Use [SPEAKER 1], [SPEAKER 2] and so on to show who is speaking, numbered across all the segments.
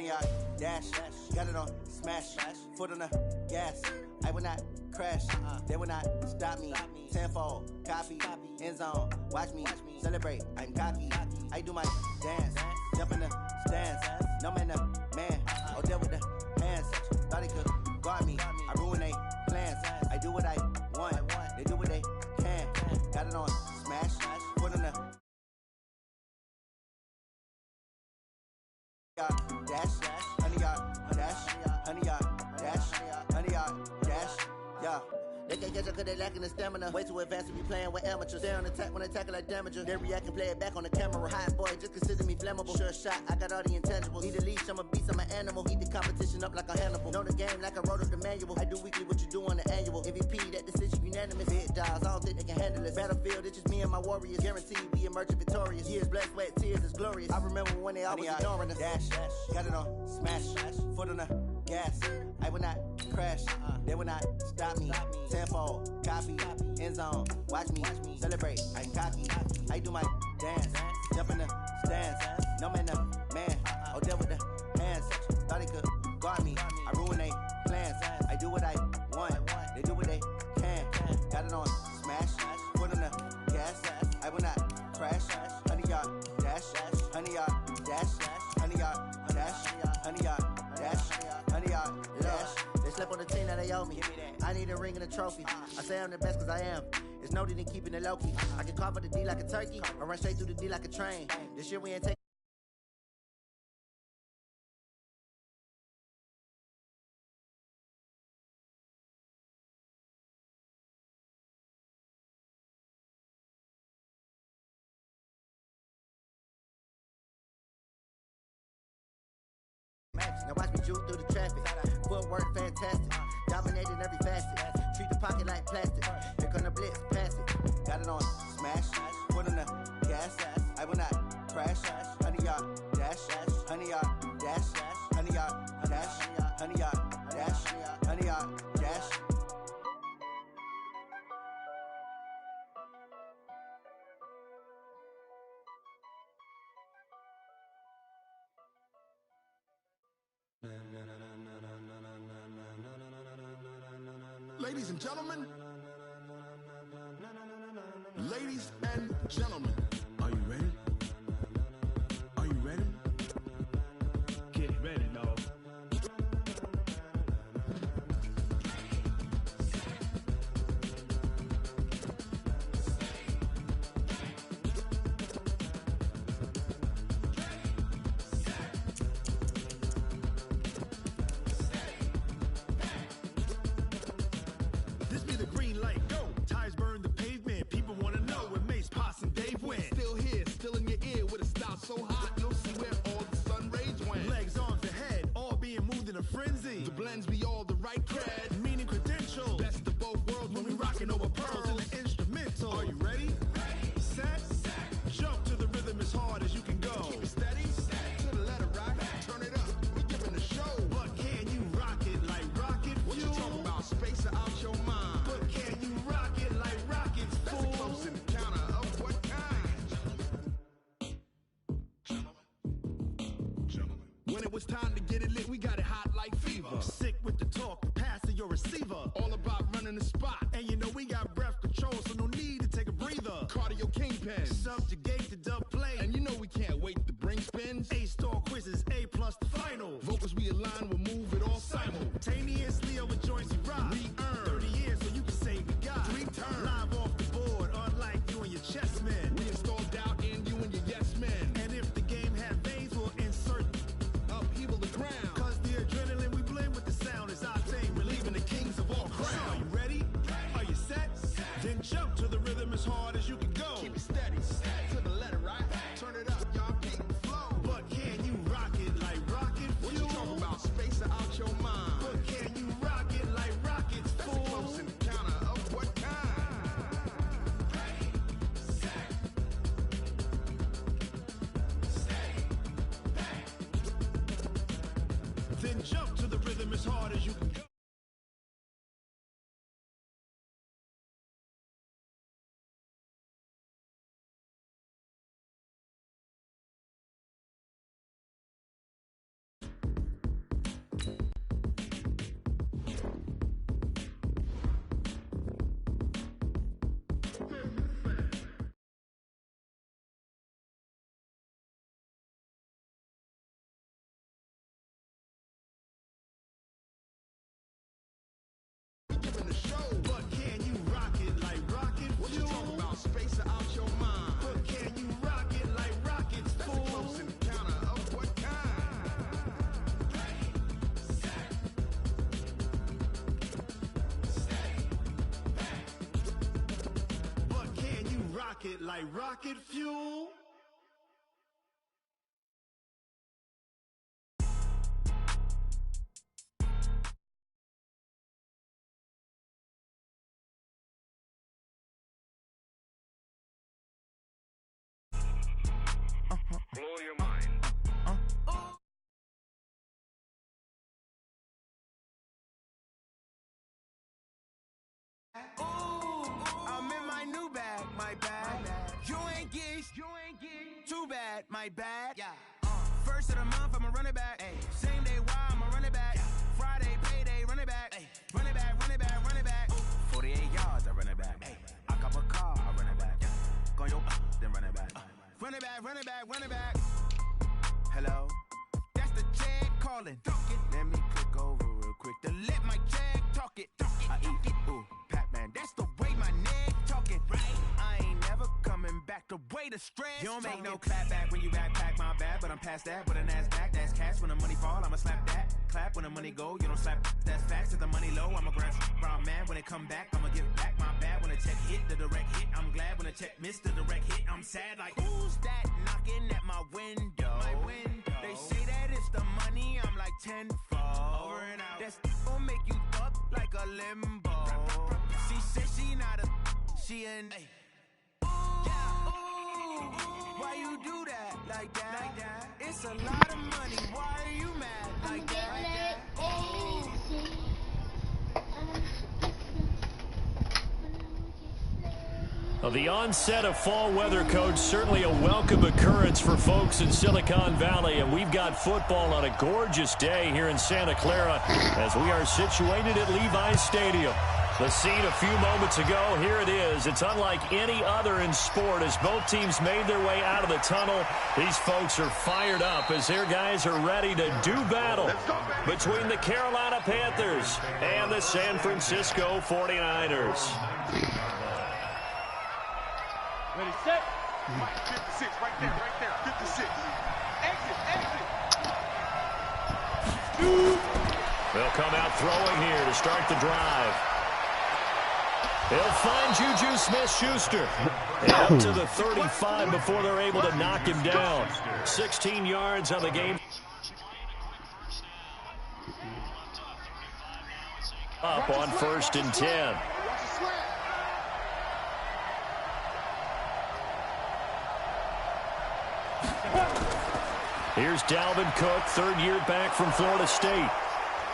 [SPEAKER 1] 100 yard dash, got it on smash, foot on the gas. I will not crash, they will not stop me. Tenfold, copy, end zone, watch me celebrate. I'm cocky, I do my dance, jump in the stands. No man, the man, oh there with the hands. Thought he could guard me, I ruin they plans. I do what I want, they do what they can. Got it on smash, foot on the dash, 100 yard dash, 100 yard dash, 100 yard dash, yeah. They can't catch up cause they lacking the stamina. Way too advanced to be playing with amateurs. Stay on attack when they tackle like damager. They react and play it back on the camera. Hot boy, just consider me flammable. Sure shot, I got all the intangibles. Need a leash, I'm a beast, I'm an animal. Heat the competition up like a Hannibal. Know the game like I wrote up the manual. I do weekly what you do on the annual. MVP, that decision unanimous. Hit dials, I don't think they can handle it. Battlefield, it's just me and my warriors. Guaranteed we emerge victorious. Years, blood, sweat, tears, it's glorious. I remember when they always ignoring us. Dash, got it on smash, foot on the gas. I will not crash, they will not stop me. Tenfold, copy, end zone, watch me celebrate. I'm cocky, I do my dance, jump in the stands. No man, the man, oh there with the hands. Thought he could guard me, I ruin they plans. I do what I want, they do what they can. Got it on smash, foot on the gas. I will not crash, 100 yard dash, 100 yard dash, 100 yard dash, 100 yard dash, 100 yard dash. They slept on the team that they owe me. I need a ring and a trophy. I say I'm the best cause I am. It's no need in keeping it low key. I can carve up the D like a turkey, or run straight through the D like a train. This year we ain't taking. Now watch me juke through the traffic. Footwork fantastic, dominating every facet. Treat the pocket like plastic. Here come the blitz, pass it. Got it on smash, foot on the gas. I will not crash. 100 yard dash, 100 yard dash, 100 yard dash, 100 yard dash, 100 yard dash.
[SPEAKER 2] Ladies and gentlemen, ladies and gentlemen, are you ready? Are you ready?
[SPEAKER 3] Get ready, dog. This be the green light, go. Tires burn the pavement. People wanna know when Mace, Posse, and Dave went.
[SPEAKER 2] Still here, still in your ear with a style so hot, you'll see where all the sun rays went.
[SPEAKER 3] Legs, arms, the head, all being moved in a frenzy.
[SPEAKER 2] The blends be all the right cred,
[SPEAKER 3] Meaning credentials.
[SPEAKER 2] best of both worlds
[SPEAKER 3] When we rockin' over pearls in the instrumental.
[SPEAKER 2] Are you ready?
[SPEAKER 3] Set, jump to the rhythm as hard as you can go.
[SPEAKER 2] Keep it steady, to the letter right, turn it up, we giving the show.
[SPEAKER 3] But can you rock it like rocket
[SPEAKER 2] What you
[SPEAKER 3] fuel?
[SPEAKER 2] talking about, space out your mind?
[SPEAKER 3] But can you rock it like rockets,
[SPEAKER 2] That's a
[SPEAKER 3] fool?
[SPEAKER 2] close encounter of what kind?
[SPEAKER 3] When it was time to get it lit, we got it hot like fever. Sick with the talk, pass to your receiver.
[SPEAKER 2] All about running the spot,
[SPEAKER 3] And you know we got breath control, so no need to take a breather.
[SPEAKER 2] cardio kingpin.
[SPEAKER 3] Subjugate the dub play.
[SPEAKER 2] And you know we can't wait to bring spins.
[SPEAKER 3] A-star quizzes, A plus the final.
[SPEAKER 2] Vocals we align, we'll move it all
[SPEAKER 3] Simultaneously over joints we rock.
[SPEAKER 2] We earn
[SPEAKER 3] 30 years so you can say we got.
[SPEAKER 2] 3 turns.
[SPEAKER 3] Live off the board, unlike you and your chess men.
[SPEAKER 2] We install doubt in you and your yes men.
[SPEAKER 3] And if the game had veins, we'll insert.
[SPEAKER 2] Upheaval the ground.
[SPEAKER 3] Cause the adrenaline we blend with the sound is our thing, relieving the kings of all crowns. So are you ready? Are you set? Then jump to the rhythm as hard as you can go.
[SPEAKER 2] Keep it steady, to the letter right. Turn it up, y'all keep the flow.
[SPEAKER 3] But can you rock it like rocket
[SPEAKER 2] What
[SPEAKER 3] fuel?
[SPEAKER 2] you talking about, space out your mind?
[SPEAKER 3] But can you rock it like rockets,
[SPEAKER 2] That's a
[SPEAKER 3] fool?
[SPEAKER 2] close encounter of what kind?
[SPEAKER 3] Then jump to the rhythm as hard as you can go. pocket like rocket fuel.
[SPEAKER 4] Blow your mind.
[SPEAKER 3] I'm in my new bag, my bad. You ain't getting too bad, my bad. Yeah. First of the month, I'ma run it back. Ay. Same day, why I'ma run it back. Friday, payday, run it back. Ay. Run it back, run it back, run it back. 48 yards, I run it back. Ay. I cop a car, I run it back. Go your then run it back. Run it back, run it back, run it back. Hello? That's the check calling. Let me click over real quick to let my check talk it. I eat it. Ooh, Pac-Man, that's the way my neck talking. Right? I ain't never coming back the way the stress. You don't make no clap back when you backpack my bad, but I'm past that with a NASDAQ. That's cash when the money fall, I'ma slap that. Clap when the money go, you don't slap. That's facts. If the money low, I'ma grab brown man. When it come back, I'ma give back my bad. When the check hit, the direct hit. I'm glad when the check missed the direct hit. I'm sad like, who's that knocking at my window? They say that it's the money, I'm like tenfold. Over and out. That's gon' make you up like a limbo. She said she not a, she an. Ooh, why you do that like that? It's a lot of money. Why are you mad like that?
[SPEAKER 5] Well, the onset of fall weather, Coach, certainly a welcome occurrence for folks in Silicon Valley, and we've got football on a gorgeous day here in Santa Clara as we are situated at Levi's Stadium. The scene a few moments ago, here it is. It's unlike any other in sport as both teams made their way out of the tunnel. These folks are fired up as their guys are ready to do battle between the Carolina Panthers and the San Francisco 49ers.
[SPEAKER 4] Ready, set. 56, right there, 56. Exit.
[SPEAKER 5] They'll come out throwing here to start the drive. They'll find Juju Smith-Schuster. And up to the 35 before they're able to knock him down. 16 yards on the game. Up on 1st and 10. Here's Dalvin Cook, third year back from Florida State.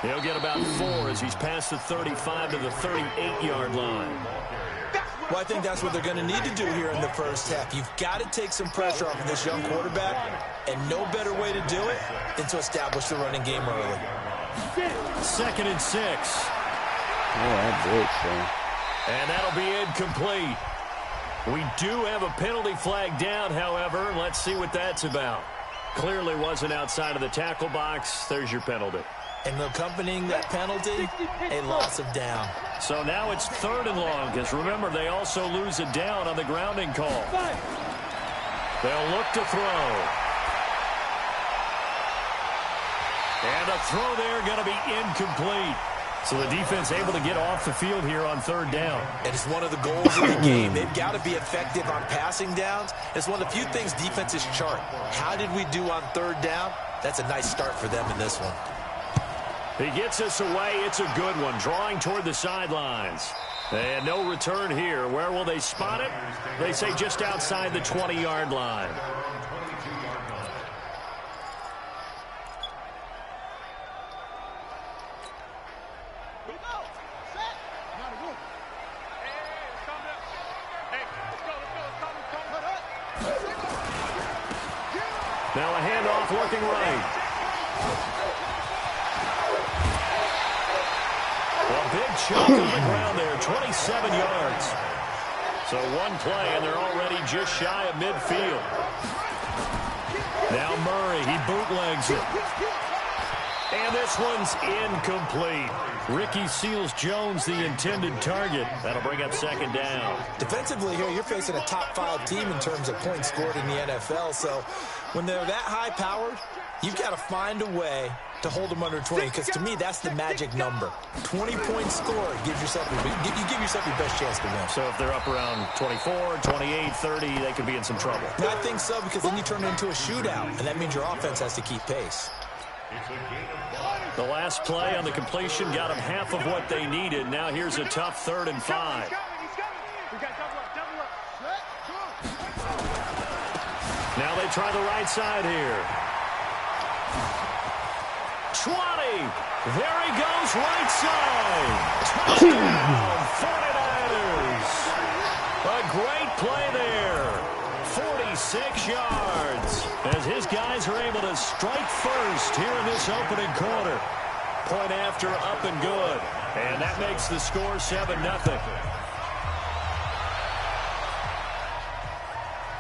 [SPEAKER 5] He'll get about 4 as he's past the 35 to the 38-yard line.
[SPEAKER 6] Well, I think that's what they're going to need to do here in the first half. You've got to take some pressure off of this young quarterback, and no better way to do it than to establish the running game early.
[SPEAKER 5] 2nd and 6.
[SPEAKER 7] Oh, that's it, sir.
[SPEAKER 5] And that'll be incomplete. We do have a penalty flag down, however. Let's see what that's about. Clearly wasn't outside of the tackle box. There's your penalty.
[SPEAKER 6] And accompanying that penalty, a loss of down.
[SPEAKER 5] So now it's 3rd and long, because remember, they also lose a down on the grounding call. They'll look to throw. And a throw there going to be incomplete. So the defense able to get off the field here on 3rd down.
[SPEAKER 6] And it's one of the goals of the game. They've got to be effective on passing downs. It's one of the few things defenses chart. How did we do on 3rd down? That's a nice start for them in this one.
[SPEAKER 5] He gets us away. It's a good one. Drawing toward the sidelines. And no return here. Where will they spot it? They say just outside the 20-yard line. Now a handoff looking right. A big chunk on the ground there, 27 yards. So one play, and they're already just shy of midfield. Now Murray, he bootlegs it. And this one's incomplete. Ricky Seals-Jones, the intended target. That'll bring up 2nd down.
[SPEAKER 6] Defensively here, you're facing a top-5 team in terms of points scored in the NFL. So when they're that high-powered, you've got to find a way to hold them under 20, because to me, that's the magic number. 20-point score gives yourself you give yourself your best chance to win.
[SPEAKER 5] So if they're up around 24, 28, 30, they could be in some trouble.
[SPEAKER 6] I think so, because then you turn it into a shootout, and that means your offense has to keep pace.
[SPEAKER 5] The last play on the completion got them half of what they needed. Now here's a tough 3rd and 5. Now they try the right side here. 20. There he goes, right side. Touchdown, 49ers. A great play there. 46 yards as his guys are able to strike first here in this opening quarter. Point after, up and good. And that makes the score 7-0.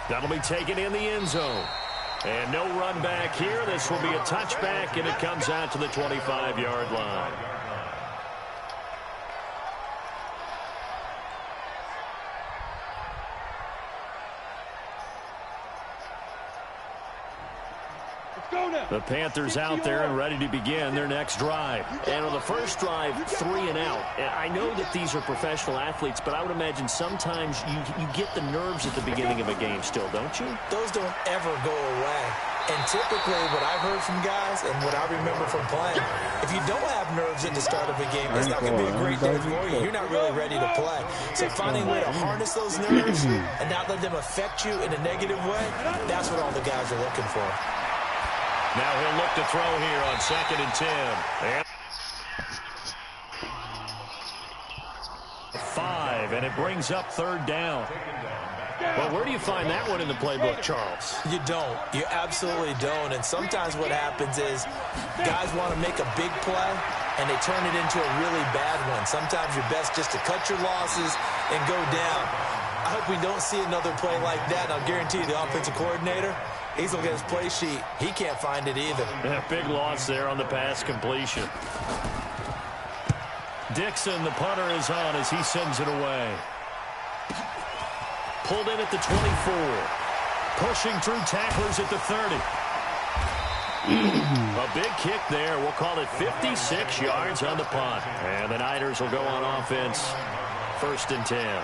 [SPEAKER 5] That'll be taken in the end zone. And no run back here. This will be a touchback, and it comes out to the 25-yard line. The Panthers out there and ready to begin their next drive.
[SPEAKER 8] And on the first drive, 3 and out. I know that these are professional athletes, but I would imagine sometimes you get the nerves at the beginning of a game still, don't you?
[SPEAKER 6] Those don't ever go away. And typically what I've heard from guys and what I remember from playing, if you don't have nerves at the start of a game, it's not going to be a great day for you. You're not really ready to play. So finding a way to harness those nerves and not let them affect you in a negative way, that's what all the guys are looking for.
[SPEAKER 5] Now he'll look to throw here on 2nd and 10. And 5, and it brings up 3rd down. Well, where do you find that one in the playbook, Charles?
[SPEAKER 6] You don't. You absolutely don't. And sometimes what happens is guys want to make a big play, and they turn it into a really bad one. Sometimes you're best just to cut your losses and go down. I hope we don't see another play like that. And I'll guarantee you the offensive coordinator, he's looking at his play sheet. He can't find it either.
[SPEAKER 5] Yeah, big loss there on the pass completion. Dixon, the punter, is on as he sends it away. Pulled in at the 24. Pushing through tacklers at the 30. A big kick there. We'll call it 56 yards on the punt. And the Niners will go on offense. 1st and 10.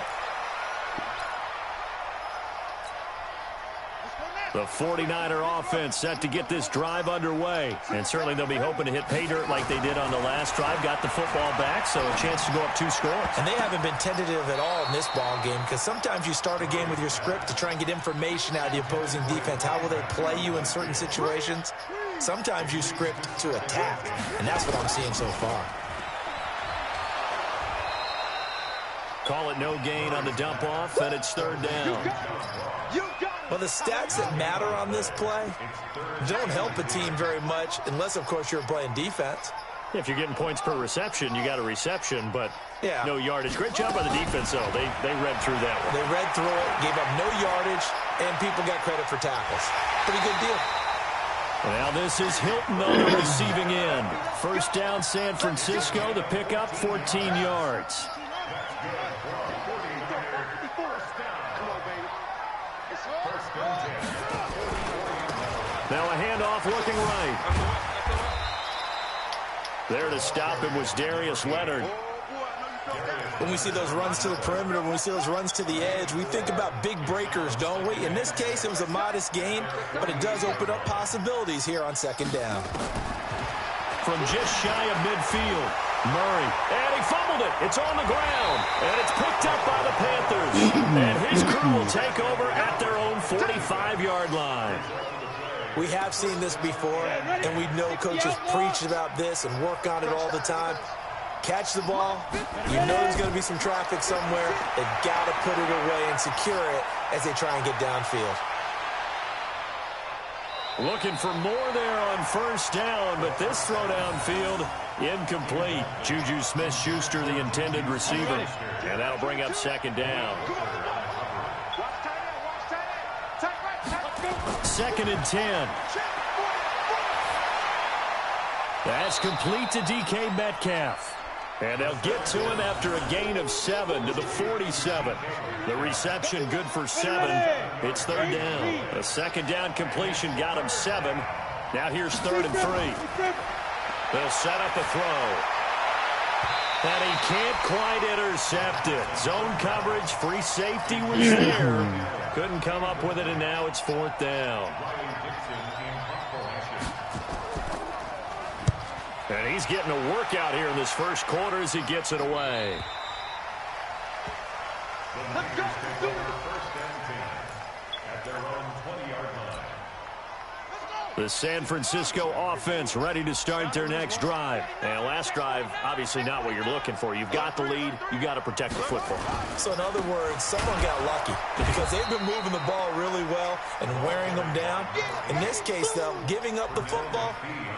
[SPEAKER 5] The 49er offense set to get this drive underway. And certainly they'll be hoping to hit pay dirt like they did on the last drive. Got the football back, so a chance to go up 2 scores.
[SPEAKER 6] And they haven't been tentative at all in this ball game, because sometimes you start a game with your script to try and get information out of the opposing defense. How will they play you in certain situations? Sometimes you script to attack, and that's what I'm seeing so far.
[SPEAKER 5] Call it no gain on the dump off, and it's 3rd down.
[SPEAKER 6] Well, the stats that matter on this play don't help a team very much unless, of course, you're playing defense.
[SPEAKER 5] If you're getting points per reception, you got a reception, but no yardage. Great job by the defense, though. They read through that one.
[SPEAKER 6] They read through it, gave up no yardage, and people got credit for tackles. Pretty good deal.
[SPEAKER 5] Now this is Hilton on the receiving end. 1st down, San Francisco. The pickup, 14 yards. Now a handoff looking right. There to stop him was Darius Leonard.
[SPEAKER 6] When we see those runs to the perimeter, when we see those runs to the edge, we think about big breakers, don't we? In this case, it was a modest gain, but it does open up possibilities here on 2nd down.
[SPEAKER 5] From just shy of midfield, Murray. And he fumbled it. It's on the ground. And it's picked up by the Panthers. And his crew will take over at their own 45-yard line.
[SPEAKER 6] We have seen this before, and we know coaches preach about this and work on it all the time. Catch the ball. You know there's going to be some traffic somewhere. They've got to put it away and secure it as they try and get downfield.
[SPEAKER 5] Looking for more there on 1st down, but this throw downfield incomplete. Juju Smith-Schuster, the intended receiver. And that'll bring up 2nd down. 2nd and 10. That's complete to DK Metcalf. And they'll get to him after a gain of 7 to the 47. The reception good for 7. It's 3rd down. A 2nd down completion got him 7. Now here's 3rd and 3. They'll set up a throw. And he can't quite intercept it. Zone coverage, free safety was there. Couldn't come up with it, and now it's 4th down. And he's getting a workout here in this first quarter as he gets it away.
[SPEAKER 4] Let's go. First and 10 at their own 20-yard line.
[SPEAKER 5] The San Francisco offense ready to start their next drive. And last drive, obviously not what you're looking for. You've got the lead. You've got to protect the football.
[SPEAKER 6] So in other words, someone got lucky because they've been moving the ball really well and wearing them down. In this case, though, giving up the football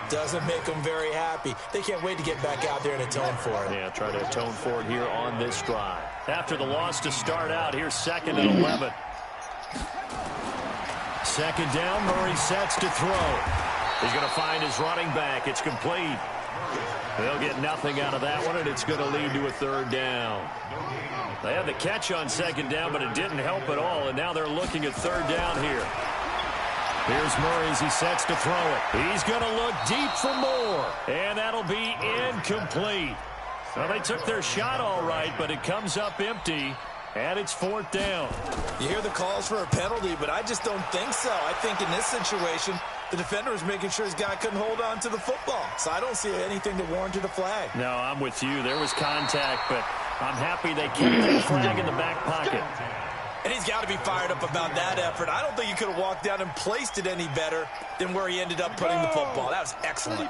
[SPEAKER 6] doesn't make them very happy. They can't wait to get back out there and atone for it.
[SPEAKER 5] Yeah, try to atone for it here on this drive. After the loss to start out, here's 2nd and 11. 2nd down, Murray sets to throw. He's going to find his running back. It's complete. They'll get nothing out of that one, and it's going to lead to a 3rd down. They had the catch on 2nd down, but it didn't help at all, and now they're looking at 3rd down here. Here's Murray as he sets to throw it. He's going to look deep for more, and that'll be incomplete. Well, they took their shot all right, but it comes up empty. And it's 4th down.
[SPEAKER 6] You hear the calls for a penalty, but I just don't think so. I think in this situation, the defender was making sure his guy couldn't hold on to the football. So I don't see anything that warranted a flag.
[SPEAKER 5] No, I'm with you. There was contact, but I'm happy they kept that flag in the back pocket.
[SPEAKER 6] And he's got to be fired up about that effort. I don't think he could have walked down and placed it any better than where he ended up putting the football. That was excellent.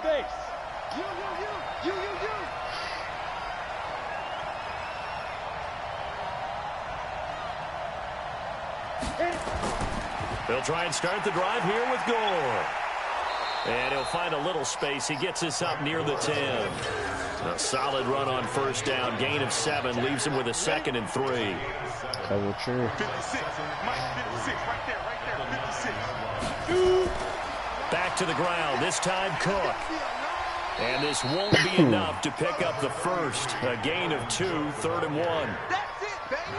[SPEAKER 5] They'll try and start the drive here with Gore. And he'll find a little space. He gets us up near the 10. A solid run on 1st down. Gain of 7 leaves him with a 2nd and 3.
[SPEAKER 7] Double true.
[SPEAKER 4] 56. Mike, 56. Right there. 56.
[SPEAKER 5] Back to the ground. This time Cook. And this won't be enough to pick up the first. A gain of 2, 3rd and 1.
[SPEAKER 3] That's it, baby.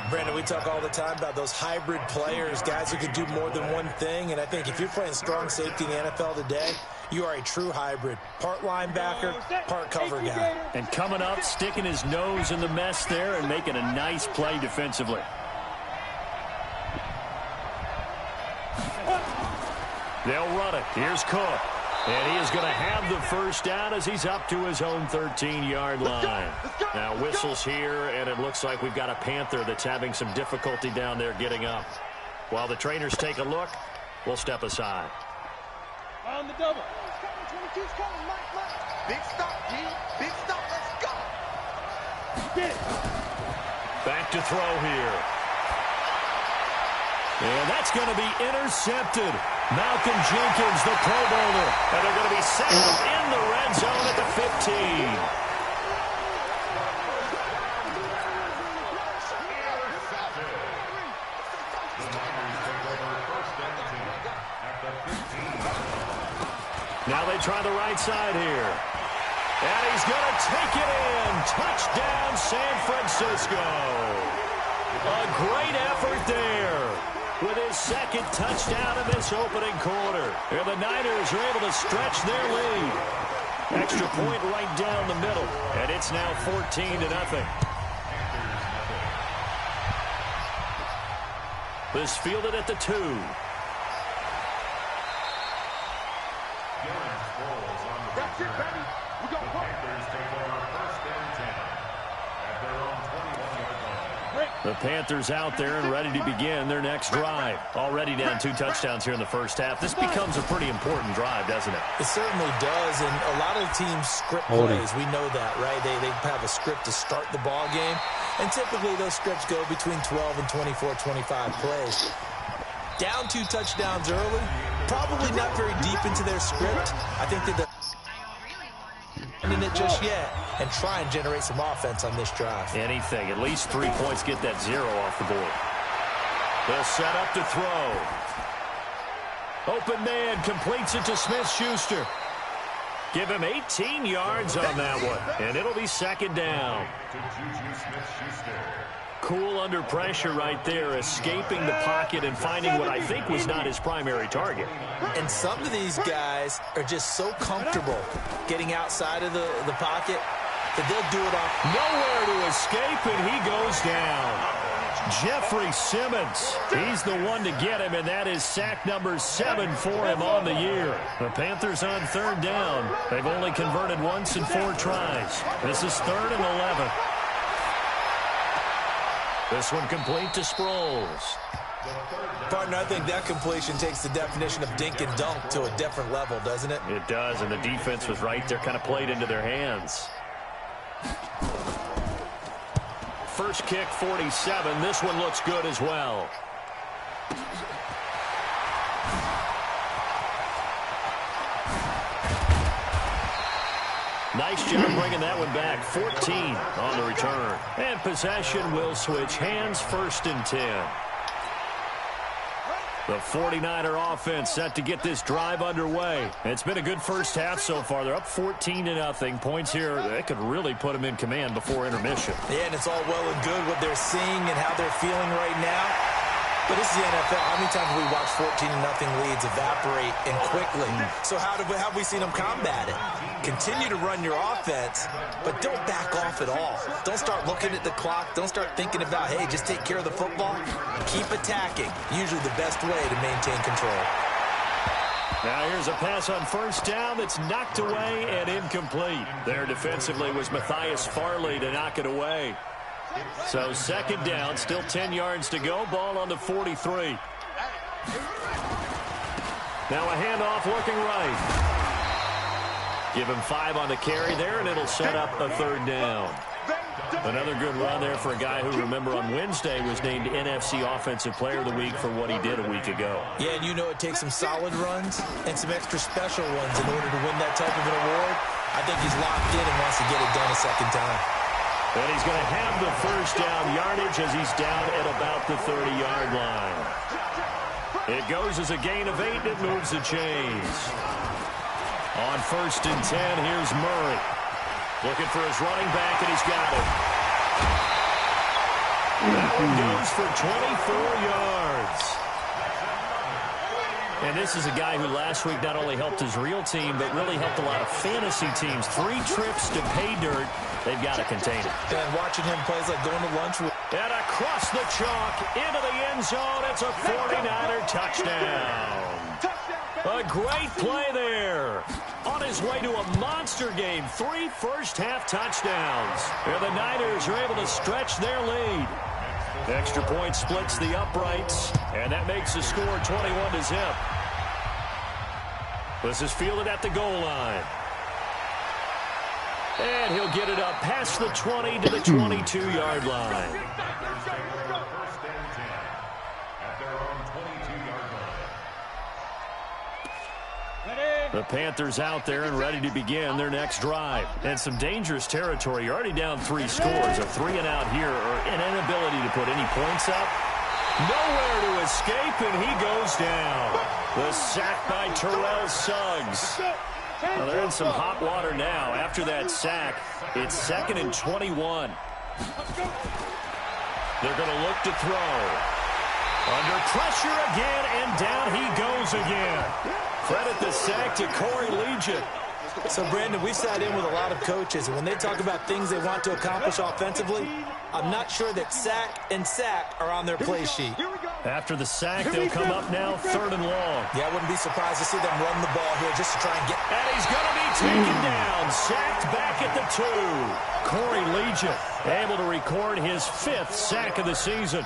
[SPEAKER 6] Brandon, we talk all the time about those hybrid players, guys who could do more than one thing. And I think if you're playing strong safety in the NFL today, you are a true hybrid. Part linebacker, part cover guy.
[SPEAKER 5] And coming up, sticking his nose in the mess there and making a nice play defensively. They'll run it. Here's Cook. And he is going to have the first down as he's up to his own 13-yard line. Now whistles here, and it looks like we've got a Panther that's having some difficulty down there getting up. While the trainers take a look, we'll step aside.
[SPEAKER 3] On the double. 22's coming, Mike. Big stop, G. Big stop. Let's go. Get it.
[SPEAKER 5] Back to throw here. And that's going to be intercepted. Malcolm Jenkins, the Pro Bowler. And they're going to be set up in the red zone at the 15. Now they try the right side here. And he's going to take it in. Touchdown, San Francisco. A great effort there with his 2nd touchdown in this opening quarter. And the Niners are able to stretch their lead. Extra point right down the middle. And it's now 14-0. This fielded at the 2.
[SPEAKER 4] That's it, baby. We go. Panthers take over 1st and 10 at their own 21-yard line.
[SPEAKER 5] The Panthers out there and ready to begin their next drive. Already down 2 touchdowns here in the first half. This becomes a pretty important drive, doesn't it?
[SPEAKER 6] It certainly does, and a lot of teams script plays. We know that, right? They have a script to start the ball game, and typically those scripts go between 12 and 24, 25 plays. Down 2 touchdowns early, probably not very deep into their script. I think that they're in it just yet and try and generate some offense on this drive.
[SPEAKER 5] Anything. At least 3 points get that 0 off the board. They'll set up to throw. Open man completes it to Smith-Schuster. Give him 18 yards on that one, and it'll be 2nd down.
[SPEAKER 4] To Juju Smith-Schuster.
[SPEAKER 5] Cool under pressure right there, escaping the pocket and finding what I think was not his primary target.
[SPEAKER 6] And some of these guys are just so comfortable getting outside of the pocket that they'll do it off.
[SPEAKER 5] Nowhere to escape, and he goes down. Jeffrey Simmons, he's the one to get him, and that is sack number 7 for him on the year. The Panthers on 3rd down. They've only converted once in 4 tries. This is 3rd and 11. This one complete to Sproles.
[SPEAKER 6] Partner, I think that completion takes the definition of dink and dunk to a different level, doesn't it?
[SPEAKER 5] It does, and the defense was right there, kind of played into their hands. First kick, 47. This one looks good as well. Nice job bringing that one back. 14 on the return. And possession will switch hands, 1st and 10. The 49er offense set to get this drive underway. It's been a good first half so far. They're up 14-0. Points here, that could really put them in command before intermission.
[SPEAKER 6] Yeah, and it's all well and good what they're seeing and how they're feeling right now. But this is the NFL. How many times have we watched 14-0 leads evaporate and quickly? So how have we seen them combat it? Continue to run your offense, but don't back off at all. Don't start looking at the clock. Don't start thinking about, hey, just take care of the football. Keep attacking. Usually the best way to maintain control.
[SPEAKER 5] Now here's a pass on 1st down that's knocked away and incomplete. There defensively was Matthias Farley to knock it away. So 2nd down, still 10 yards to go. Ball on the 43. Now a handoff looking right. Give him 5 on the carry there, and it'll set up a 3rd down. Another good run there for a guy who, remember, on Wednesday was named NFC Offensive Player of the Week for what he did a week ago.
[SPEAKER 6] Yeah, and you know it takes some solid runs and some extra special ones in order to win that type of an award. I think he's locked in and wants to get it done a 2nd time.
[SPEAKER 5] And he's going to have the 1st down yardage as he's down at about the 30-yard line. It goes as a gain of 8, and it moves the chains. On 1st and 10, here's Murray. Looking for his running back, and he's got it. That one goes for 24 yards. And this is a guy who last week not only helped his real team, but really helped a lot of fantasy teams. 3 trips to pay dirt. They've got to contain it.
[SPEAKER 6] And watching him play is like going to lunch with.
[SPEAKER 5] And across the chalk, into the end zone. It's a 49er touchdown. A great play there. On his way to a monster game. 3 first-half touchdowns. And the Niners are able to stretch their lead. Extra point splits the uprights, and that makes the score 21-0. This is fielded at the goal line. And he'll get it up past the 20 to the 22-yard line. The Panthers out there and ready to begin their next drive. And some dangerous territory. You're already down 3 scores. A 3-and-out here, or an inability to put any points up. Nowhere to escape, and he goes down. The sack by Terrell Suggs. Well, they're in some hot water now. After that sack, it's 2nd and 21. They're going to look to throw. Under pressure again, and down he goes again. Credit the sack to Corey Legion.
[SPEAKER 6] So, Brandon, we sat in with a lot of coaches, and when they talk about things they want to accomplish offensively, I'm not sure that sack and sack are on their play sheet.
[SPEAKER 5] After the sack, they'll come up now 3rd and long.
[SPEAKER 6] Yeah, I wouldn't be surprised to see them run the ball here just to try and get.
[SPEAKER 5] And he's going to be taken down, sacked back at the 2. Corey Legion able to record his 5th sack of the season.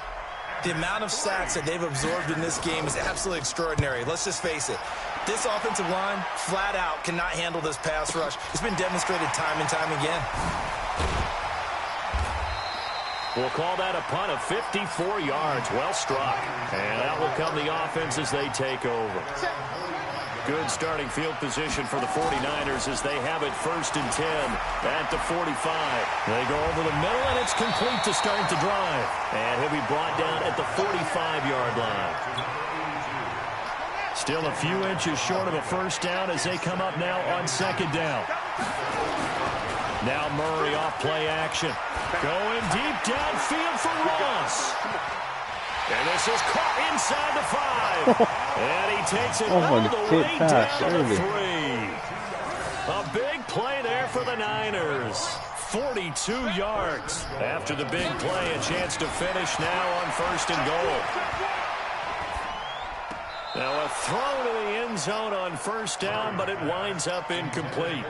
[SPEAKER 6] The amount of sacks that they've absorbed in this game is absolutely extraordinary. Let's just face it. This offensive line, flat out, cannot handle this pass rush. It's been demonstrated time and time again.
[SPEAKER 5] We'll call that a punt of 54 yards. Well struck. And out will come the offense as they take over. Good starting field position for the 49ers as they have it 1st and 10 at the 45. They go over the middle, and it's complete to start the drive. And he'll be brought down at the 45-yard line. Still a few inches short of a 1st down as they come up now on 2nd down. Now Murray off play action. Going deep downfield for Ross. And this is caught inside the 5. And he takes it all the way down to the 3. A big play there for the Niners. 42 yards. After the big play, a chance to finish now on 1st and goal. Now a throw to the end zone on 1st down, but it winds up incomplete.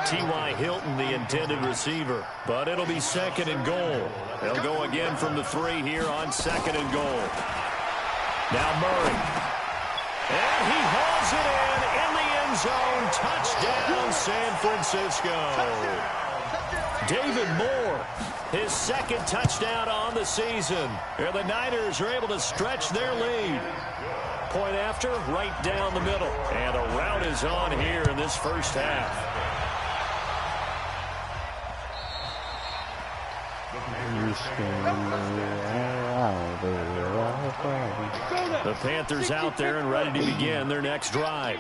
[SPEAKER 5] T.Y. Hilton, the intended receiver, but it'll be 2nd and goal. They'll go again from the 3 here on 2nd and goal. Now Murray. And he hauls it in the end zone. Touchdown, San Francisco. David Moore, his 2nd touchdown on the season. And the Niners are able to stretch their lead. Point after, right down the middle. And a rout is on here in this first half. The Panthers out there and ready to begin their next drive.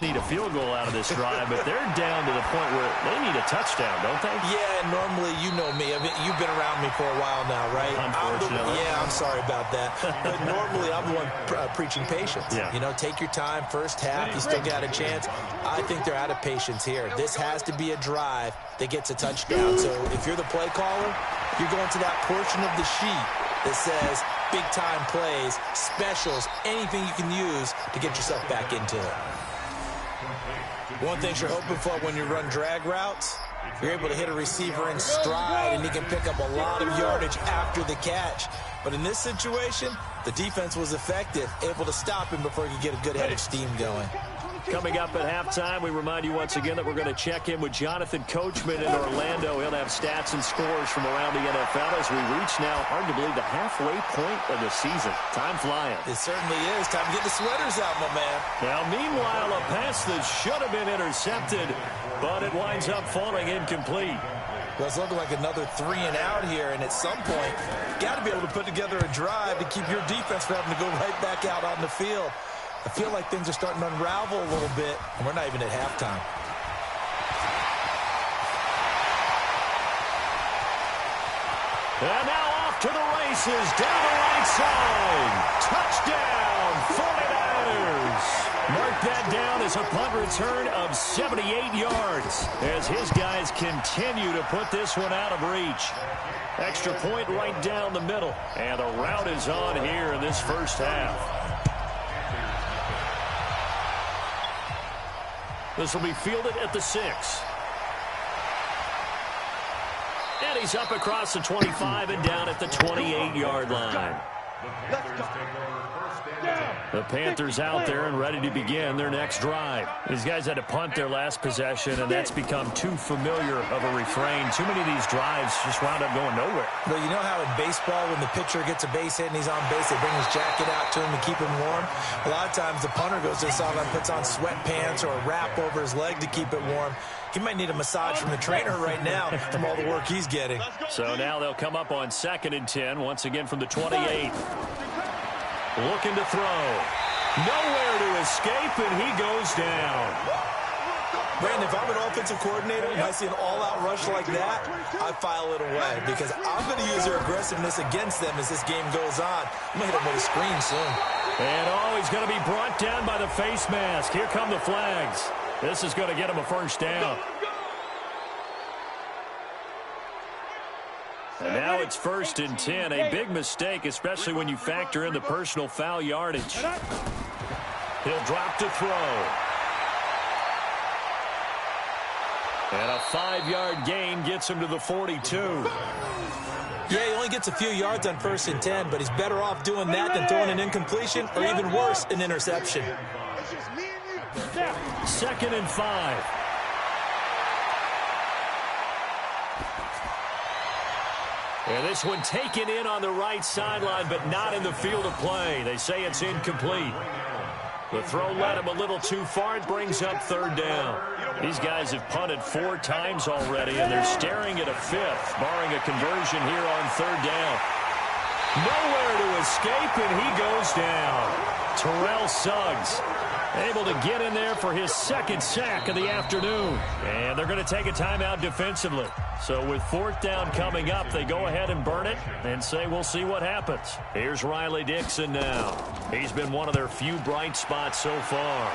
[SPEAKER 5] Need a field goal out of this drive, but they're down to the point where they need a touchdown, don't they?
[SPEAKER 6] Yeah, normally, you know me. I mean, you've been around me for a while now, right?
[SPEAKER 5] Unfortunately.
[SPEAKER 6] I'm sorry about that. But normally, I'm the one preaching patience.
[SPEAKER 5] Yeah.
[SPEAKER 6] You know, take your time. First half, you still got a chance. I think they're out of patience here. This has to be a drive that gets a touchdown. So if you're the play caller, you're going to that portion of the sheet that says big-time plays, specials, anything you can use to get yourself back into it. One thing you're hoping for when you run drag routes, you're able to hit a receiver in stride, and he can pick up a lot of yardage after the catch. But in this situation, the defense was effective, able to stop him before he could get a good head of steam going.
[SPEAKER 5] Coming up at halftime, we remind you once again that we're going to check in with Jonathan Coachman in Orlando. He'll have stats and scores from around the NFL as we reach now, hard to believe, the halfway point of the season. Time flying.
[SPEAKER 6] It certainly is. Time to get the sweaters out, my man.
[SPEAKER 5] Now, meanwhile, a pass that should have been intercepted, but it winds up falling incomplete.
[SPEAKER 6] Well, it's looking like another 3 and out here, and at some point, you got to be able to put together a drive to keep your defense from having to go right back out on the field. I feel like things are starting to unravel a little bit, and we're not even at halftime.
[SPEAKER 5] And now off to the races, down the right side. Touchdown, 49ers. Mark that down as a punt return of 78 yards as his guys continue to put this one out of reach. Extra point right down the middle, and the rout is on here in this first half. This will be fielded at the 6. And he's up across the 25 and down at the 28-yard line. The Panthers out there and ready to begin their next drive. These guys had to punt their last possession, and that's become too familiar of a refrain. Too many of these drives just wound up going nowhere.
[SPEAKER 6] But you know how in baseball, when the pitcher gets a base hit and he's on base, they bring his jacket out to him to keep him warm? A lot of times the punter goes to the sideline, puts on sweatpants or a wrap over his leg to keep it warm. He might need a massage from the trainer right now from all the work he's getting.
[SPEAKER 5] So now they'll come up on 2nd and 10, once again from the 28. Looking to throw. Nowhere to escape, and he goes down.
[SPEAKER 6] Brandon, if I'm an offensive coordinator and I see an all-out rush like that, I file it away because I'm going to use their aggressiveness against them as this game goes on. I'm going to hit them with a screen soon.
[SPEAKER 5] And he's going to be brought down by the face mask. Here come the flags. This is going to get him a first down. And now it's 1st and 10. A big mistake, especially when you factor in the personal foul yardage. He'll drop to throw. And a 5-yard gain gets him to the 42.
[SPEAKER 6] Yeah, he only gets a few yards on 1st and 10, but he's better off doing that than throwing an incompletion or even worse, an interception.
[SPEAKER 5] 2nd and 5. And this one taken in on the right sideline, but not in the field of play. They say it's incomplete. The throw led him a little too far. It brings up 3rd down. These guys have punted 4 times already, and they're staring at a 5th, barring a conversion here on 3rd down. Nowhere to escape, and he goes down. Terrell Suggs. Able to get in there for his second sack of the afternoon. And they're going to take a timeout defensively. So with fourth down coming up, they go ahead and burn it and say we'll see what happens. Here's Riley Dixon now. He's been one of their few bright spots so far.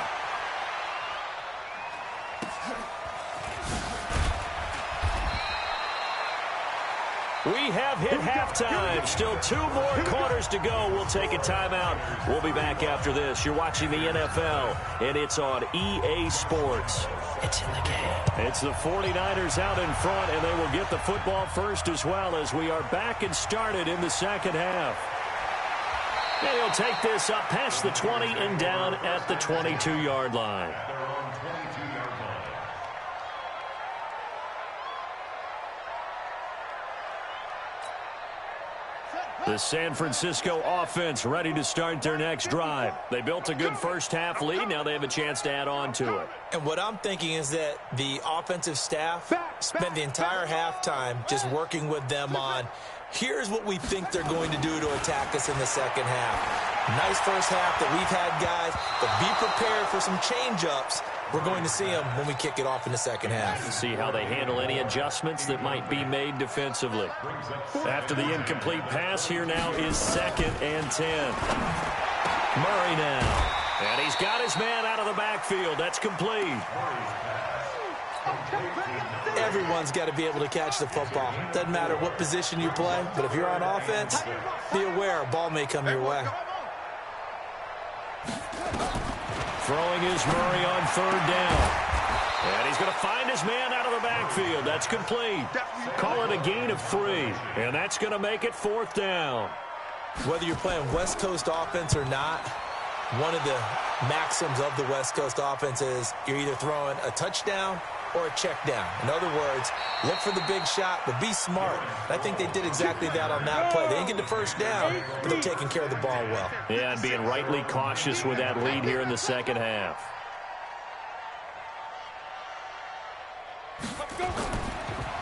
[SPEAKER 5] We have hit halftime. Still 2 more quarters to go. We'll take a timeout. We'll be back after this. You're watching the NFL, and it's on EA Sports. It's in the game. It's the 49ers out in front, and they will get the football first as well as we are back and started in the second half. And he'll take this up past the 20 and down at the 22-yard line. The San Francisco offense ready to start their next drive. They built a good first-half lead. Now they have a chance to add on to it.
[SPEAKER 6] And what I'm thinking is that the offensive staff spent the entire halftime just working with them on, here's what we think they're going to do to attack us in the second half. Nice first half that we've had, guys, but be prepared for some change-ups. We're going to see them when we kick it off in the second half.
[SPEAKER 5] See how they handle any adjustments that might be made defensively. After the incomplete pass, here now is 2nd and 10. Murray now. And he's got his man out of the backfield. That's complete.
[SPEAKER 6] Everyone's got to be able to catch the football. Doesn't matter what position you play, but if you're on offense, be aware a ball may come your way.
[SPEAKER 5] Throwing is Murray on 3rd down. And he's going to find his man out of the backfield. That's complete. Call it a gain of 3. And that's going to make it 4th down.
[SPEAKER 6] Whether you're playing West Coast offense or not, one of the maxims of the West Coast offense is you're either throwing a touchdown or a check down. In other words, look for the big shot, but be smart. I think they did exactly that on that play. They didn't get the first down, but they're taking care of the ball well.
[SPEAKER 5] Yeah, and being rightly cautious with that lead here in the second half.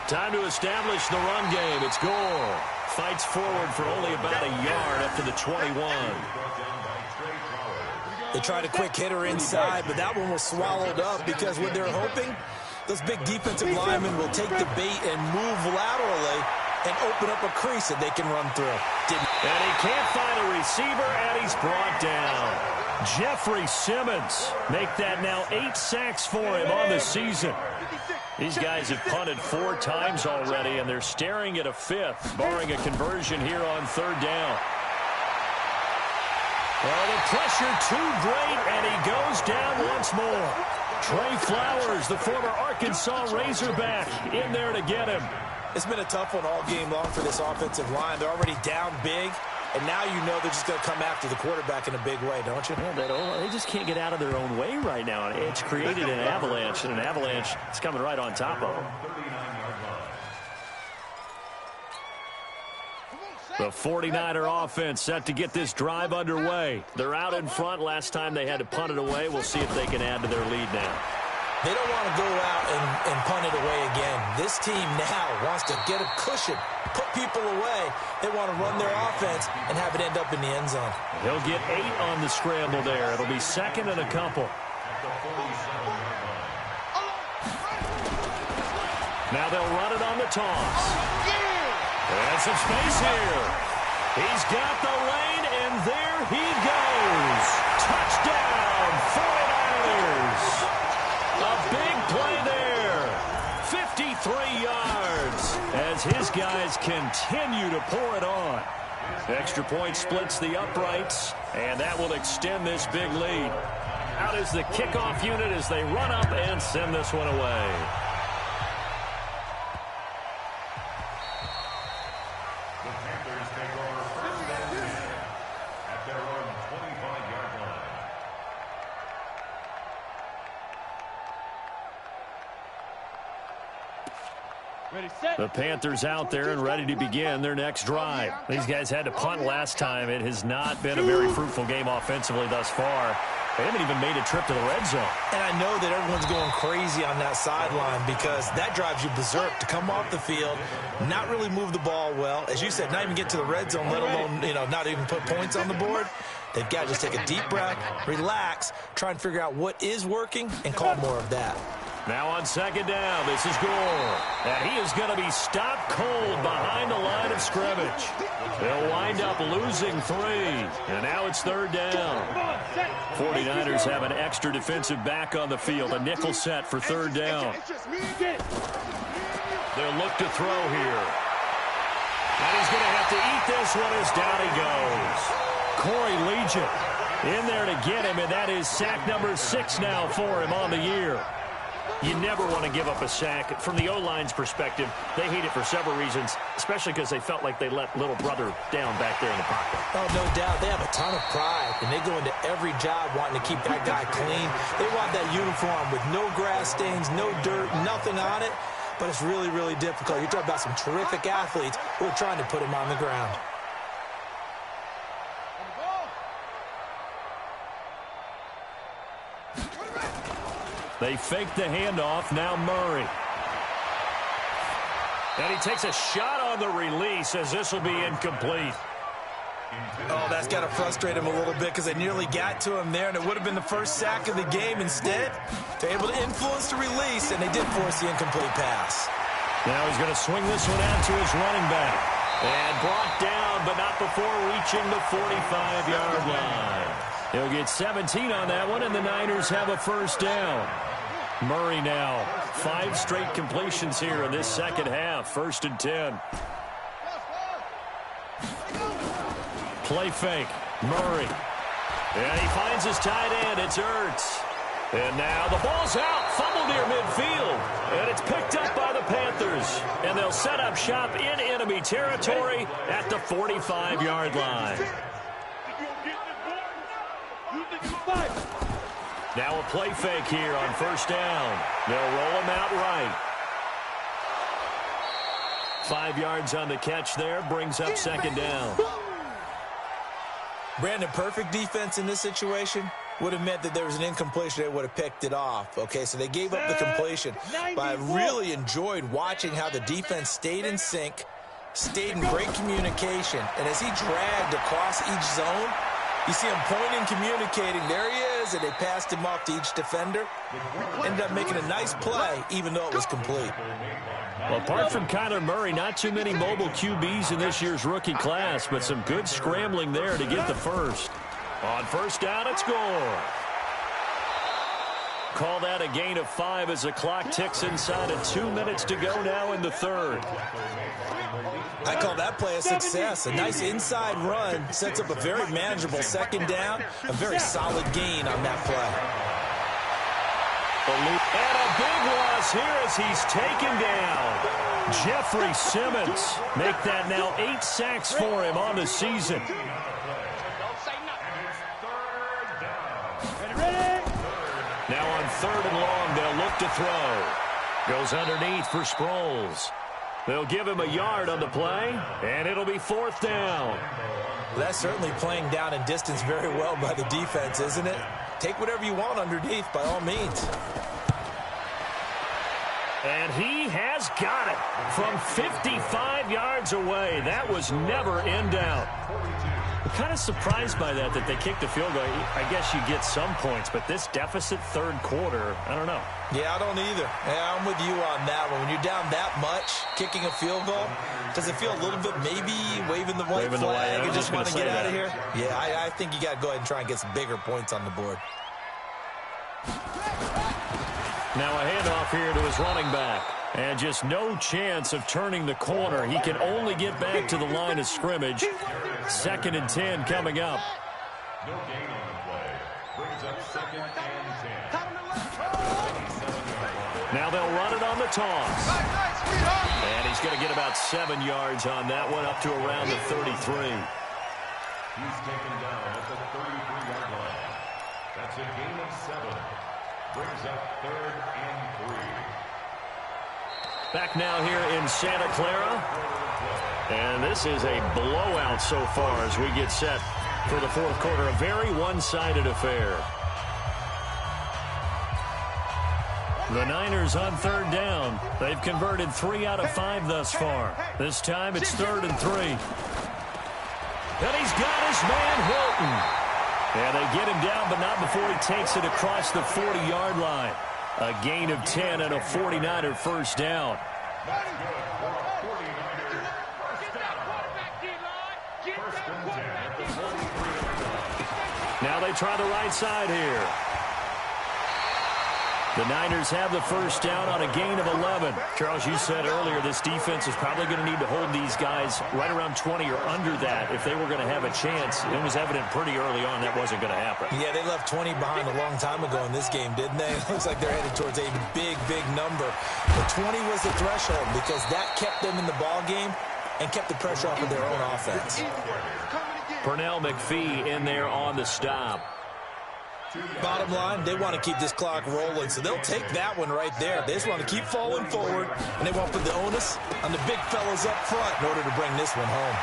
[SPEAKER 5] Time to establish the run game. It's Gore. Fights forward for only about a yard up to the 21.
[SPEAKER 6] They tried a quick hitter inside, but that one was swallowed up because what they're hoping, those big defensive linemen will take the bait and move laterally and open up a crease that they can run through.
[SPEAKER 5] And he can't find a receiver, and he's brought down. Jeffrey Simmons make that now 8 sacks for him on the season. These guys have punted 4 times already, and they're staring at a 5th, barring a conversion here on 3rd down. Well, the pressure too great, and he goes down once more. Trey Flowers, the former Arkansas Razorback, in there to get him.
[SPEAKER 6] It's been a tough one all game long for this offensive line. They're already down big, and now you know they're just going to come after the quarterback in a big way, don't you?
[SPEAKER 5] Yeah, they just can't get out of their own way right now. It's created an avalanche, and an avalanche is coming right on top of them. The 49er offense set to get this drive underway. They're out in front. Last time they had to punt it away. We'll see if they can add to their lead now.
[SPEAKER 6] They don't want to go out and punt it away again. This team now wants to get a cushion, put people away. They want to run their offense and have it end up in the end zone.
[SPEAKER 5] He'll get 8 on the scramble there. It'll be 2nd and a couple. Now they'll run it on the toss. And some space here. He's got the lane, and there he goes. Touchdown, 49ers. A big play there. 53 yards as his guys continue to pour it on. Extra point splits the uprights, and that will extend this big lead. Out is the kickoff unit as they run up and send this one away. The Panthers out there and ready to begin their next drive. These guys had to punt last time. It has not been a very fruitful game offensively thus far. They haven't even made a trip to the red zone.
[SPEAKER 6] And I know that everyone's going crazy on that sideline because that drives you berserk to come off the field, not really move the ball well. As you said, not even get to the red zone, let alone, not even put points on the board. They've got to just take a deep breath, relax, try and figure out what is working, and call more of that.
[SPEAKER 5] Now on second down, this is Gore. And he is going to be stopped cold behind the line of scrimmage. They'll wind up losing 3. And now it's third down. 49ers have an extra defensive back on the field. A nickel set for third down. They'll look to throw here. And he's going to have to eat this one as down he goes. Corey Legion in there to get him, and that is sack number 6 now for him on the year. You never want to give up a sack. From the O-line's perspective, they hate it for several reasons, especially because they felt like they let little brother down back there in the pocket.
[SPEAKER 6] Oh, no doubt. They have a ton of pride, and they go into every job wanting to keep that guy clean. They want that uniform with no grass stains, no dirt, nothing on it, but it's really, really difficult. You're talking about some terrific athletes who are trying to put him on the ground.
[SPEAKER 5] They fake the handoff. Now Murray. And he takes a shot on the release as this will be incomplete.
[SPEAKER 6] Oh, that's got to frustrate him a little bit because they nearly got to him there, and it would have been the first sack of the game. Instead, they're able to influence the release, and they did force the incomplete pass.
[SPEAKER 5] Now he's going to swing this one out to his running back. And brought down, but not before reaching the 45-yard line. He'll get 17 on that one, and the Niners have a first down. Murray now, 5 straight completions here in this second half. 1st and 10. Play fake. Murray. And he finds his tight end. It's Ertz. And now the ball's out. Fumble near midfield. And it's picked up by the Panthers. And they'll set up shop in enemy territory at the 45-yard line. Now a play fake here on first down. They'll roll him out right. 5 yards on the catch there. Brings up second down.
[SPEAKER 6] Brandon, perfect defense in this situation would have meant that there was an incompletion. They would have picked it off. Okay, so they gave up the completion. But I really enjoyed watching how the defense stayed in sync, stayed in great communication. And as he dragged across each zone, you see him pointing, communicating. There he is, and they passed him off to each defender. Ended up making a nice play, even though it was complete.
[SPEAKER 5] Well, apart from Kyler Murray, not too many mobile QBs in this year's rookie class, but some good scrambling there to get the first. On first down, it's Gore. Call that a gain of 5 as the clock ticks inside of 2 minutes to go now in the third.
[SPEAKER 6] I call that play a success. A nice inside run sets up a very manageable second down. A very solid gain on that play.
[SPEAKER 5] And a big loss here as he's taken down. Jeffrey Simmons make that now 8 sacks for him on the season. Now on third and long, they'll look to throw. Goes underneath for Sproles. They'll give him a yard on the play, and it'll be 4th down.
[SPEAKER 6] That's certainly playing down in distance very well by the defense, isn't it? Take whatever you want underneath, by all means.
[SPEAKER 5] And he has got it from 55 yards away. That was never in doubt. I'm kind of surprised by that they kicked the field goal. I guess you get some points, but this deficit third quarter, I don't know.
[SPEAKER 6] Yeah, I don't either. Yeah, I'm with you on that one. When you're down that much, kicking a field goal, does it feel a little bit maybe waving the white flag and just want to get out of here? Yeah, I think you got to go ahead and try and get some bigger points on the board.
[SPEAKER 5] Now a handoff here to his running back. And just no chance of turning the corner. He can only get back to the line of scrimmage. 2nd and 10 coming up.
[SPEAKER 4] No gain on the play. Brings up 2nd and 10.
[SPEAKER 5] Now they'll run it on the toss. And he's going to get about 7 yards on that one, up to around the 33.
[SPEAKER 4] He's taken down at the 33-yard line. That's a gain of 7. Brings up 3rd and 3.
[SPEAKER 5] Back now here in Santa Clara. And this is a blowout so far as we get set for the fourth quarter. A very one-sided affair. The Niners on third down. They've converted 3 out of 5 thus far. This time it's 3rd and 3. And he's got his man Hilton. And they get him down, but not before he takes it across the 40-yard line. A gain of 10 and a 49er first down. Now they try the right side here. The Niners have the first down on a gain of 11. Charles, you said earlier this defense is probably going to need to hold these guys right around 20 or under that if they were going to have a chance. It was evident pretty early on that wasn't going to happen.
[SPEAKER 6] Yeah, they left 20 behind a long time ago in this game, didn't they? It looks like they're headed towards a big, big number. But 20 was the threshold because that kept them in the ball game and kept the pressure off of their own offense.
[SPEAKER 5] Pernell McPhee in there on the stop.
[SPEAKER 6] Bottom line, they want to keep this clock rolling, so they'll take that one right there. They just want to keep falling forward, and they want to put the onus on the big fellas up front in order to bring this one home.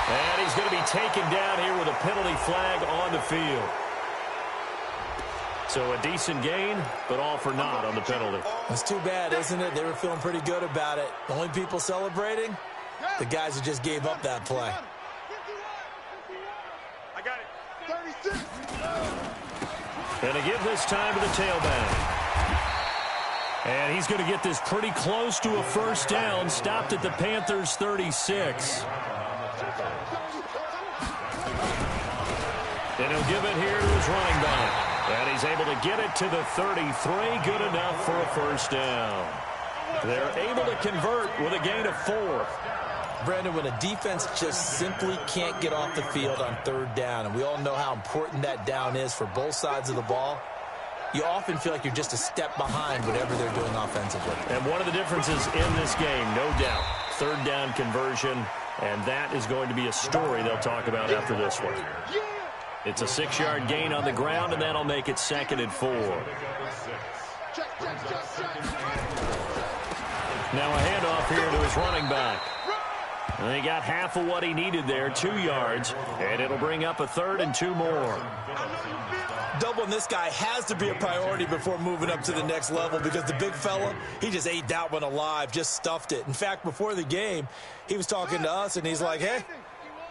[SPEAKER 5] And he's going to be taken down here with a penalty flag on the field. So a decent gain, but all for naught on the penalty.
[SPEAKER 6] It's too bad, isn't it? They were feeling pretty good about it. The only people celebrating, the guys who just gave up that play.
[SPEAKER 4] I got it. 36.
[SPEAKER 5] And to give this time to the tailback. And he's going to get this pretty close to a first down, stopped at the Panthers' 36. And he'll give it here to his running back. And he's able to get it to the 33. Good enough for a first down. They're able to convert with a gain of 4.
[SPEAKER 6] Brandon, when a defense just simply can't get off the field on third down, and we all know how important that down is for both sides of the ball, you often feel like you're just a step behind whatever they're doing offensively.
[SPEAKER 5] And one of the differences in this game, no doubt, third down conversion, and that is going to be a story they'll talk about after this one. It's a 6-yard gain on the ground, and that'll make it 2nd and 4. Now a handoff here to his running back. And he got half of what he needed there, 2 yards, and it'll bring up a 3rd and 2 more.
[SPEAKER 6] Doubling this guy has to be a priority before moving up to the next level because the big fella, he just ate that one alive, just stuffed it. In fact, before the game, he was talking to us, and he's like, hey,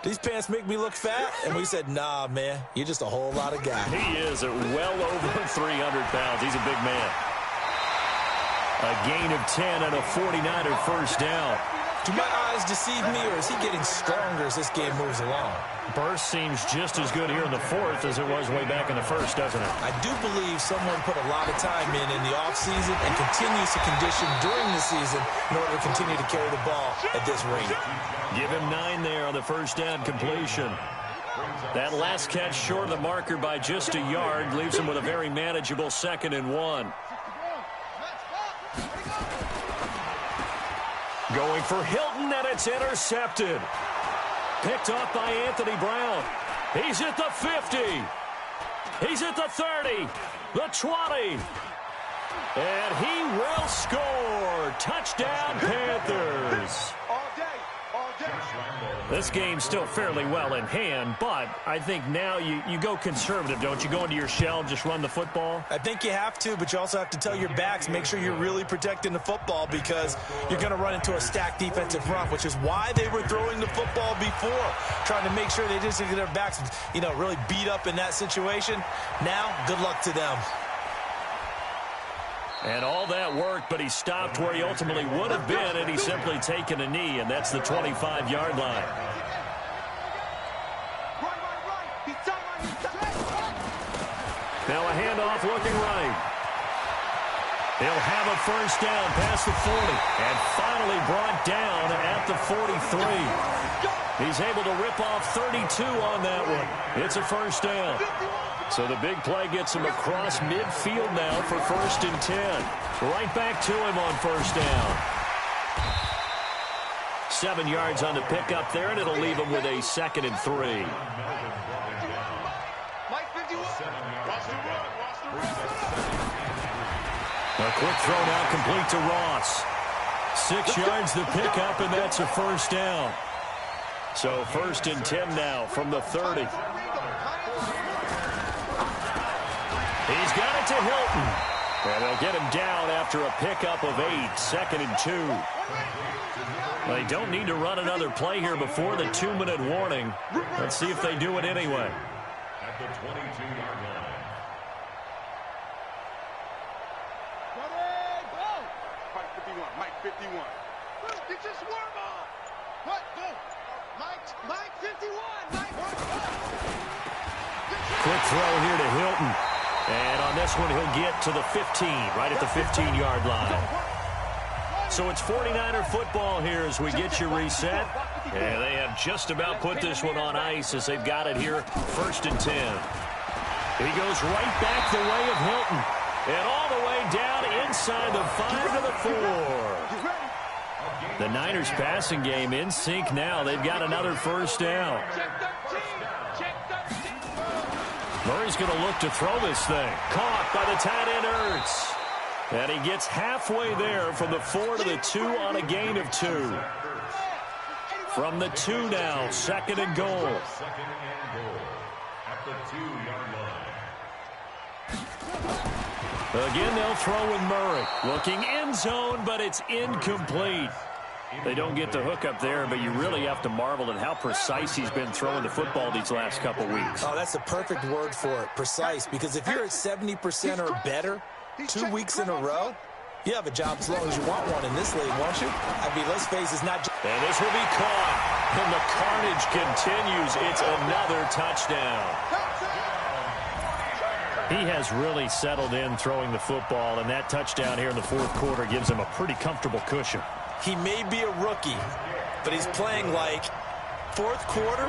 [SPEAKER 6] these pants make me look fat? And we said, nah, man, you're just a whole lot of guy.
[SPEAKER 5] He is at well over 300 pounds. He's a big man. A gain of 10 and a 49er first down.
[SPEAKER 6] Do my eyes deceive me, or is he getting stronger as this game moves along?
[SPEAKER 5] Burst seems just as good here in the 4th as it was way back in the 1st, doesn't it?
[SPEAKER 6] I do believe someone put a lot of time in the offseason and continues to condition during the season in order to continue to carry the ball at this rate.
[SPEAKER 5] Give him 9 there on the first down completion. That last catch short of the marker by just a yard leaves him with a very manageable 2nd and 1. Going for Hilton, and it's intercepted. Picked off by Anthony Brown. He's at the 50. He's at the 30. The 20. And he will score. Touchdown, Panthers. This game's still fairly well in hand, but I think now you go conservative, don't you? Go into your shell, just run the football?
[SPEAKER 6] I think you have to, but you also have to tell your backs, make sure you're really protecting the football because you're going to run into a stacked defensive front, which is why they were throwing the football before, trying to make sure they didn't get their backs, really beat up in that situation. Now, good luck to them.
[SPEAKER 5] And all that worked, but he stopped where he ultimately would have been, and he's simply taken a knee, and that's the 25-yard line. Now a handoff looking right. He'll have a first down past the 40, and finally brought down at the 43. He's able to rip off 32 on that one. It's a first down. So the big play gets him across midfield now for 1st and 10. Right back to him on first down. 7 yards on the pickup there, and it'll leave him with a 2nd and 3. A quick throw now complete to Ross. 6 yards the pickup, and that's a first down. So 1st and 10 now from the 30. He's got it to Hilton. And they'll get him down after a pickup of 8, 2nd and 2. They don't need to run another play here before the 2-minute warning. Let's see if they do it anyway.
[SPEAKER 4] At the 22-yard line.
[SPEAKER 2] Mike 51. It's just warm up. What? Go. Mike 51. Mike.
[SPEAKER 5] Quick throw here to Hilton. And on this one, he'll get to the 15, right at the 15-yard line. So it's 49er football here as we get you reset. And they have just about put this one on ice as they've got it here, 1st and 10. He goes right back the way of Hilton. And all the way down inside the 5 to the 4. The Niners passing game in sync now. They've got another 1st down. Murray's going to look to throw this thing. Caught by the tight end Ertz. And he gets halfway there from the 4 to the 2 on a gain of 2. From the 2 now, 2nd and goal.
[SPEAKER 4] 2nd and goal at the 2-yard line.
[SPEAKER 5] Again, they'll throw with Murray. Looking end zone, but it's incomplete. They don't get the hook up there, but you really have to marvel at how precise he's been throwing the football these last couple weeks.
[SPEAKER 6] Oh, that's the perfect word for it, precise, because if you're at 70% or better 2 weeks in a row, you have a job as long as you want one in this league, won't you? I mean, let's face it, it's not just...
[SPEAKER 5] And this will be caught, and the carnage continues. It's another touchdown. He has really settled in throwing the football, and that touchdown here in the 4th quarter gives him a pretty comfortable cushion.
[SPEAKER 6] He may be a rookie, but he's playing like 4th quarter,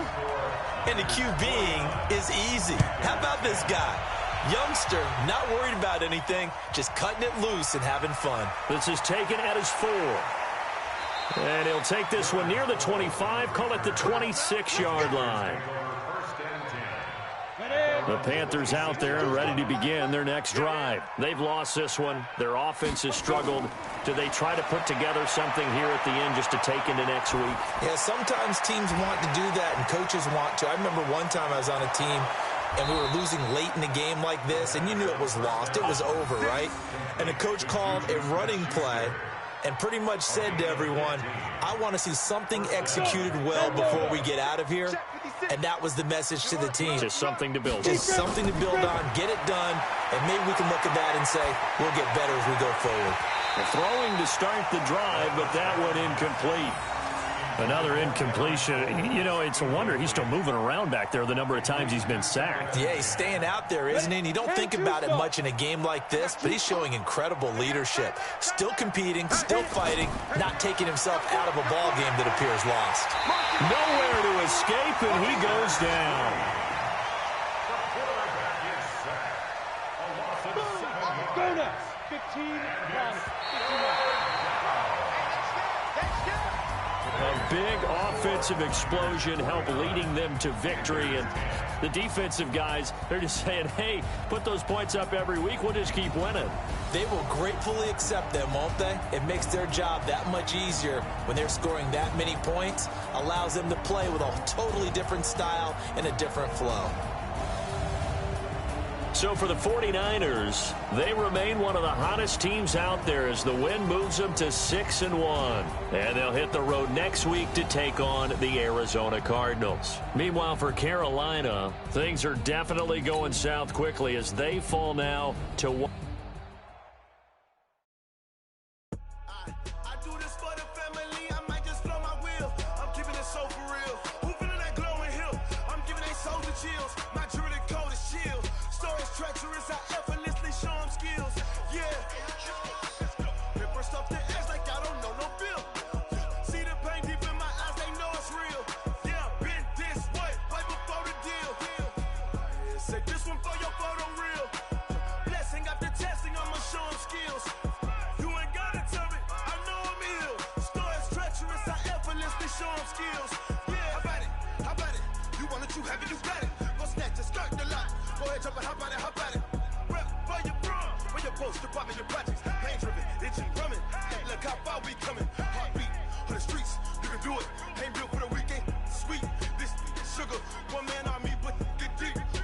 [SPEAKER 6] and the QBing is easy. How about this guy? Youngster, not worried about anything, just cutting it loose and having fun.
[SPEAKER 5] This is taken at his 4. And he'll take this one near the 25, call it the 26-yard line. The Panthers out there and ready to begin their next drive. They've lost this one. Their offense has struggled. Do they try to put together something here at the end just to take into next week?
[SPEAKER 6] Yeah, sometimes teams want to do that and coaches want to. I remember one time I was on a team and we were losing late in the game like this, and you knew it was lost. It was over, right? And the coach called a running play and pretty much said to everyone, I want to see something executed well before we get out of here. And that was the message to the team.
[SPEAKER 5] Just something to build on.
[SPEAKER 6] Just something to build on, get it done, and maybe we can look at that and say, we'll get better as we go forward.
[SPEAKER 5] Throwing to start the drive, but that one incomplete. Another incompletion. You know, it's a wonder he's still moving around back there the number of times he's been sacked.
[SPEAKER 6] Yeah, he's staying out there, isn't he? And you don't think about it much in a game like this, but he's showing incredible leadership. Still competing, still fighting, not taking himself out of a ball game that appears lost.
[SPEAKER 5] Nowhere to escape, and he goes down. A big offensive explosion helped leading them to victory, and the defensive guys, they're just saying, hey, put those points up every week, we'll just keep winning.
[SPEAKER 6] They will gratefully accept them, won't they? It makes their job that much easier when they're scoring that many points, allows them to play with a totally different style and a different flow.
[SPEAKER 5] So for the 49ers, they remain one of the hottest teams out there as the win moves them to 6-1. And they'll hit the road next week to take on the Arizona Cardinals. Meanwhile, for Carolina, things are definitely going south quickly as they fall now to 1.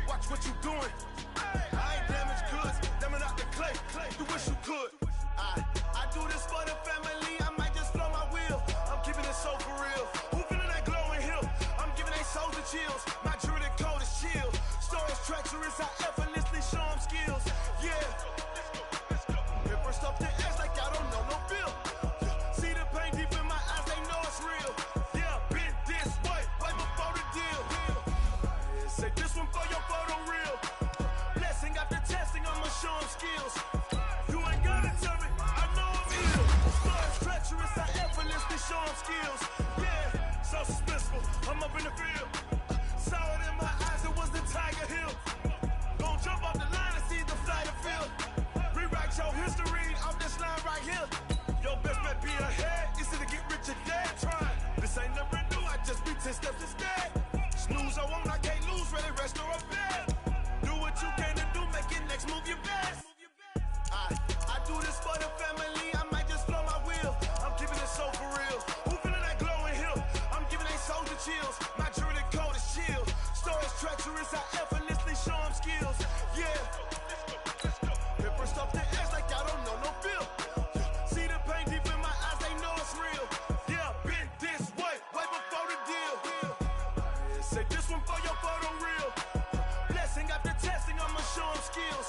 [SPEAKER 3] Watch what you doing. I ain't damaged goods, damn it out the clay. You wish showing skills. Yeah, so suspenseful. I'm up in the field. Saw it in my eyes, it was the Tiger Hill. Gon' jump off the line and see the flight of field. Rewrite your history off this line right here. Your best bet be ahead, easy to get rich or dead. Trying, this ain't never new, I just be 10 steps instead. Snooze I won't, I can't lose, ready, rest or up bed. Do what you can to do, make it next move your best. I do this for the family, I might just flow my wheel. I'm keeping it so for real. Who feeling that glowing hill? I'm giving they soldier chills. My jewelry coat is chill. Stories treacherous, I effortlessly show them skills. Yeah. Pepper stuff the edge like I don't know no feel. See the pain deep in my eyes, they know it's real. Yeah, been this way before the deal. Say this one for your photo reel. Blessing after testing, I'ma show them skills.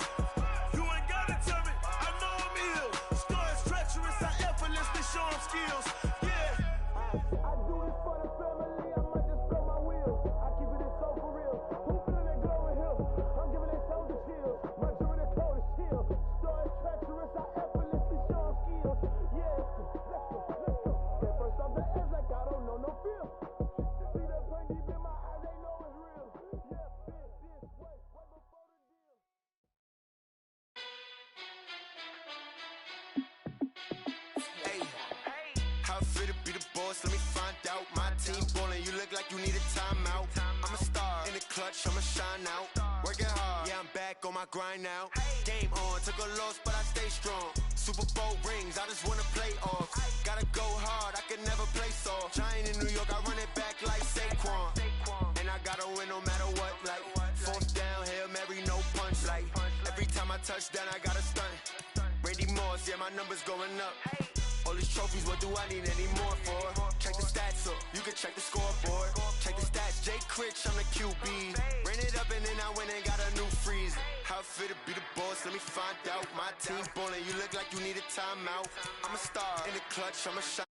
[SPEAKER 3] You ain't gotta tell me, I know I'm ill. Stories treacherous, I effortlessly show them skills. Yeah. I do this for the family, I might just blow my wheel. I keep it so for real. Who feeling that glowing hill? I'm giving they soldier chills. My jewelry coat is chill. Stories treacherous, I effortlessly show them skills. Yeah, let's go. Get first off the edge like I don't know no feel. See the pain deep in my eyes, they know it's real. Yeah, been this way before the deal.
[SPEAKER 9] Hey, how fit to be the boss? Let me find out. My team ballin', you look like you need a timeout. I'm a star in the clutch, I'ma shine out. Working hard, yeah, I'm back on my grind now. Game on, took a loss, but I stay strong. Super Bowl rings, I just wanna play off. Gotta go hard, I can never play soft. Giant in New York, I run it back like Saquon. And I gotta win no matter what, like fourth down, Hail Mary, no punch. Like every time I touch down, I gotta stunt. Randy Moss, yeah, my numbers going up. All these trophies, what do I need any more for? Check the stats up, you can check the scoreboard. Check the stats, Jay Critch, I'm the QB. Ran it up and then I went and got a new freeze. How fit to be the boss, let me find out. My team ballin', you look like you need a timeout. I'm a star in the clutch, I'm a shot.